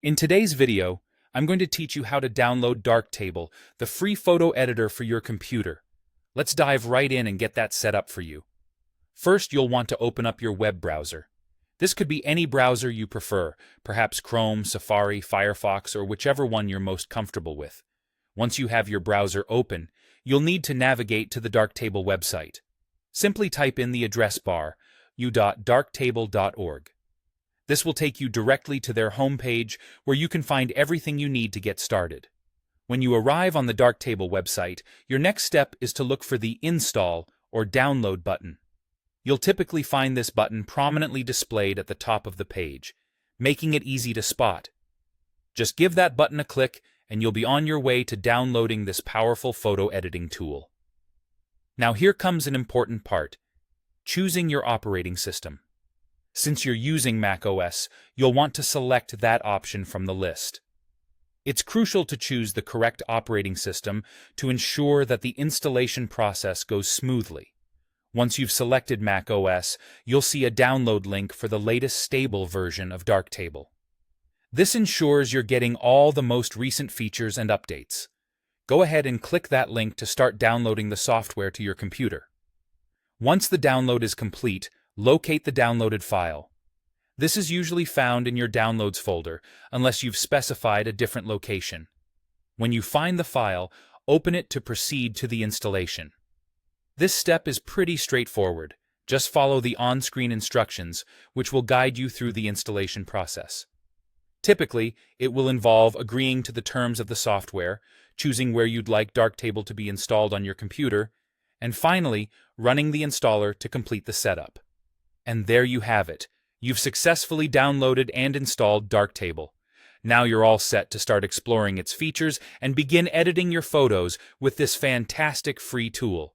In today's video, I'm going to teach you how to download Darktable, the free photo editor for your computer. Let's dive right in and get that set up for you. First, you'll want to open up your web browser. This could be any browser you prefer, perhaps Chrome, Safari, Firefox, or whichever one you're most comfortable with. Once you have your browser open, you'll need to navigate to the Darktable website. Simply type in the address bar, u.darktable.org. This will take you directly to their homepage where you can find everything you need to get started. When you arrive on the Darktable website, your next step is to look for the Install or Download button. You'll typically find this button prominently displayed at the top of the page, making it easy to spot. Just give that button a click and you'll be on your way to downloading this powerful photo editing tool. Now here comes an important part: choosing your operating system. Since you're using macOS, you'll want to select that option from the list. It's crucial to choose the correct operating system to ensure that the installation process goes smoothly. Once you've selected macOS, you'll see a download link for the latest stable version of Darktable. This ensures you're getting all the most recent features and updates. Go ahead and click that link to start downloading the software to your computer. Once the download is complete, locate the downloaded file. This is usually found in your Downloads folder, unless you've specified a different location. When you find the file, open it to proceed to the installation. This step is pretty straightforward. Just follow the on-screen instructions, which will guide you through the installation process. Typically, it will involve agreeing to the terms of the software, choosing where you'd like Darktable to be installed on your computer, and finally, running the installer to complete the setup. And there you have it. You've successfully downloaded and installed Darktable. Now you're all set to start exploring its features and begin editing your photos with this fantastic free tool.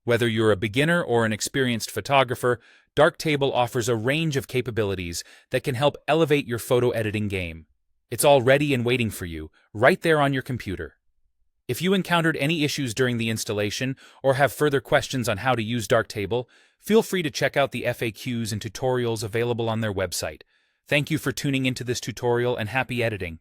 Whether you're a beginner or an experienced photographer, Darktable offers a range of capabilities that can help elevate your photo editing game. It's all ready and waiting for you, right there on your computer. If you encountered any issues during the installation or have further questions on how to use Darktable, feel free to check out the FAQs and tutorials available on their website. Thank you for tuning into this tutorial and happy editing.